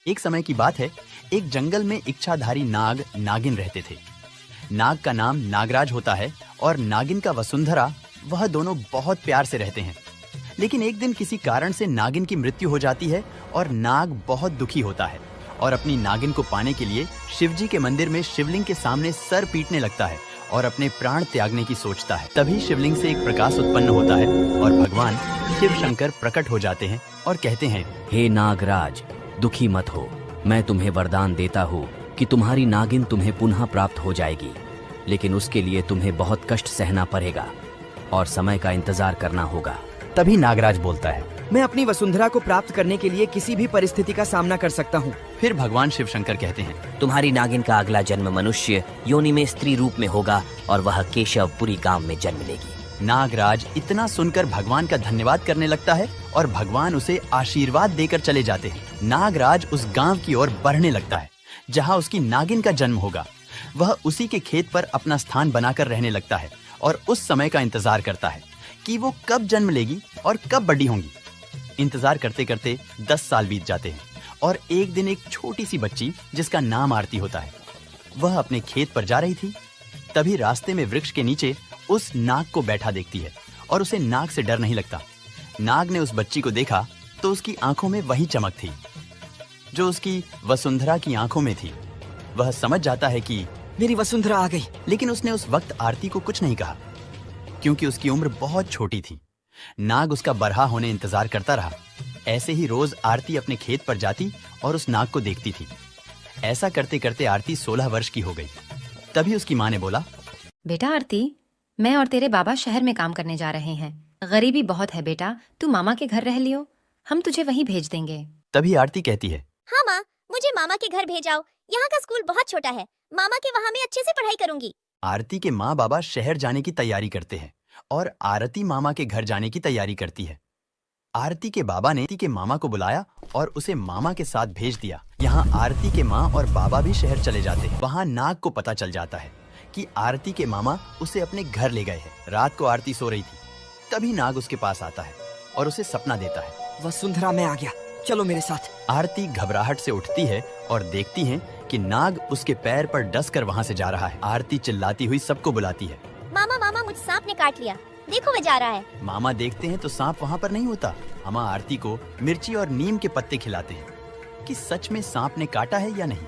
एक समय की बात है, एक जंगल में इच्छाधारी नाग नागिन रहते थे। नाग का नाम नागराज होता है और नागिन का वसुंधरा, वह दोनों बहुत प्यार से रहते हैं। लेकिन एक दिन किसी कारण से नागिन की मृत्यु हो जाती है और नाग बहुत दुखी होता है और अपनी नागिन को पाने के लिए शिवजी के मंदिर में शिवलिंग के सामने सर पीटने लगता है और अपने प्राण त्यागने की सोचता है। तभी शिवलिंग से एक प्रकाश उत्पन्न होता है और भगवान शिव शंकर प्रकट हो जाते हैं और कहते हैं, हे नागराज, दुखी मत हो। मैं तुम्हें वरदान देता हूँ कि तुम्हारी नागिन तुम्हें पुनः प्राप्त हो जाएगी, लेकिन उसके लिए तुम्हें बहुत कष्ट सहना पड़ेगा और समय का इंतजार करना होगा। तभी नागराज बोलता है, मैं अपनी वसुंधरा को प्राप्त करने के लिए किसी भी परिस्थिति का सामना कर सकता हूँ। फिर भगवान शिव शंकर कहते हैं, तुम्हारी नागिन का अगला जन्म मनुष्य योनि में स्त्री रूप में होगा और वह केशवपुरी गांव में जन्म लेगी। नागराज इतना सुनकर भगवान का धन्यवाद करने लगता है और भगवान उसे आशीर्वाद देकर चले जाते हैं। नागराज उस गांव की ओर बढ़ने लगता है जहां उसकी नागिन का जन्म होगा। वह उसी के खेत पर अपना स्थान बनाकर रहने लगता है और उस समय का इंतजार करता है कि वो कब जन्म लेगी और कब बड़ी होंगी। इंतजार करते करते 10 साल बीत जाते हैं और एक दिन एक छोटी सी बच्ची जिसका नाम आरती होता है, वह अपने खेत पर जा रही थी। तभी रास्ते में वृक्ष के नीचे उस नाग को बैठा देखती है और उसे नाग से डर नहीं लगता। नाग ने उस बच्ची को देखा तो उसकी आंखों में वही चमक थी जो उसकी वसुंधरा की आंखों में थी। वह समझ जाता है कि मेरी वसुंधरा आ गई। लेकिन उसने उस वक्त आरती को कुछ नहीं कहा क्योंकि उसकी उम्र बहुत छोटी थी। नाग उसका बरहा होने इंतजार करता रहा। ऐसे ही रोज आरती अपने खेत पर जाती और उस नाग को देखती थी। ऐसा करते करते आरती 16 वर्ष की हो गई। तभी उसकी माँ ने बोला, बेटा आरती, मैं और तेरे बाबा शहर में काम करने जा रहे हैं। गरीबी बहुत है बेटा, तू मामा के घर रह लियो, हम तुझे वहीं भेज देंगे। तभी आरती कहती है, हाँ माँ, मुझे मामा के घर भेजाओ। यहाँ का स्कूल बहुत छोटा है, मामा के वहाँ मैं अच्छे से पढ़ाई करूँगी। आरती के माँ बाबा शहर जाने की तैयारी करते हैं और आरती मामा के घर जाने की तैयारी करती है। आरती के बाबा ने आरती के मामा को बुलाया और उसे मामा के साथ भेज दिया। यहाँ आरती के माँ और बाबा भी शहर चले जाते हैं। वहाँ नाग को पता चल जाता है कि आरती के मामा उसे अपने घर ले गए हैं। रात को आरती सो रही थी। तभी नाग उसके पास आता है और उसे सपना देता है, वसुंधरा मैं आ गया, चलो मेरे साथ। आरती घबराहट से उठती है और देखती है कि नाग उसके पैर पर डसकर वहाँ से जा रहा है। आरती चिल्लाती हुई सबको बुलाती है, मामा मामा, मुझे सांप ने काट लिया, देखो वह जा रहा है। मामा देखते हैं तो सांप वहाँ पर नहीं होता। मामा आरती को मिर्ची और नीम के पत्ते खिलाते हैं कि सच में सांप ने काटा है या नहीं।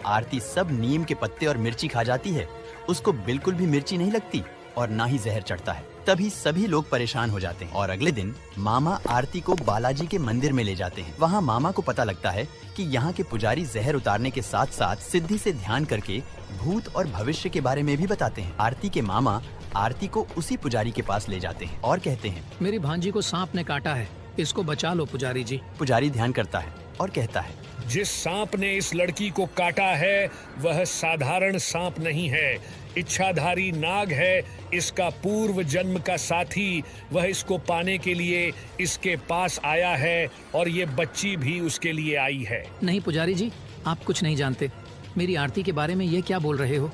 आरती सब नीम के पत्ते और मिर्ची खा जाती है। उसको बिल्कुल भी मिर्ची नहीं लगती और ना ही जहर चढ़ता है। तभी सभी लोग परेशान हो जाते हैं और अगले दिन मामा आरती को बालाजी के मंदिर में ले जाते हैं। वहाँ मामा को पता लगता है कि यहाँ के पुजारी जहर उतारने के साथ साथ सिद्धि से ध्यान करके भूत और भविष्य के बारे में भी बताते हैं। आरती के मामा आरती को उसी पुजारी के पास ले जाते हैं और कहते हैं, मेरी भांजी को सांप ने काटा है, इसको बचा लो पुजारी जी। पुजारी ध्यान करता है और कहता है, जिस सांप ने इस लड़की को काटा है वह साधारण सांप नहीं है, इच्छाधारी नाग है, इसका पूर्व जन्म का साथी। वह इसको पाने के लिए इसके पास आया है और ये बच्ची भी उसके लिए आई है। नहीं पुजारी जी, आप कुछ नहीं जानते। मेरी आरती के बारे में ये क्या बोल रहे हो,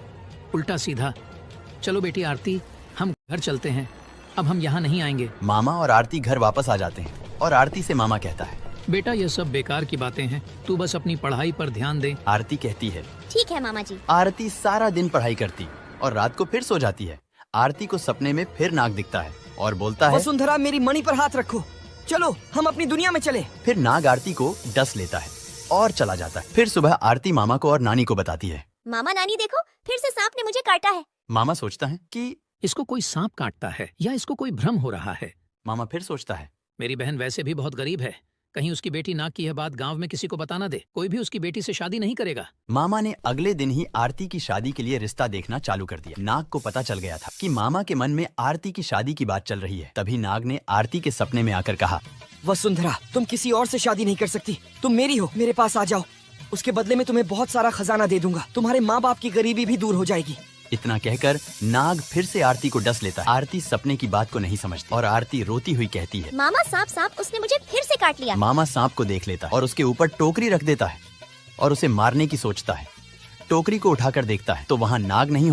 उल्टा सीधा। चलो बेटी आरती, हम घर चलते हैं, अब हम यहाँ नहीं आएंगे। मामा और आरती घर वापस आ जाते हैं और आरती से मामा कहता है, बेटा ये सब बेकार की बातें हैं, तू बस अपनी पढ़ाई पर ध्यान दे। आरती कहती है, ठीक है मामा जी। आरती सारा दिन पढ़ाई करती और रात को फिर सो जाती है। आरती को सपने में फिर नाग दिखता है और बोलता है, वसुंधरा मेरी मणि पर हाथ रखो, चलो हम अपनी दुनिया में चले। फिर नाग आरती को डस लेता है और चला जाता है। फिर सुबह आरती मामा को और नानी को बताती है, मामा नानी देखो, फिर से सांप ने मुझे काटा है। मामा सोचता है कि इसको कोई सांप काटता है या इसको कोई भ्रम हो रहा है। मामा फिर सोचता है, मेरी बहन वैसे भी बहुत गरीब है, कहीं उसकी बेटी नाग की यह बात गांव में किसी को बता ना दे, कोई भी उसकी बेटी से शादी नहीं करेगा। मामा ने अगले दिन ही आरती की शादी के लिए रिश्ता देखना चालू कर दिया। नाग को पता चल गया था कि मामा के मन में आरती की शादी की बात चल रही है। तभी नाग ने आरती के सपने में आकर कहा, वसुंधरा तुम किसी और से शादी नहीं कर सकती, तुम मेरी हो, मेरे पास आ जाओ, उसके बदले में तुम्हें बहुत सारा खजाना दे दूंगा, तुम्हारे माँ बाप की गरीबी भी दूर हो जाएगी। इतना कहकर नाग फिर से आरती को डस लेता है। आरती सपने की बात को नहीं समझती और आरती रोती हुई कहती है, मामा सांप सांप, उसने मुझे फिर से काट लिया। मामा सांप को देख लेता है और उसके ऊपर टोकरी रख देता है और उसे मारने की सोचता है। टोकरी को उठाकर देखता है तो वहाँ नाग नहीं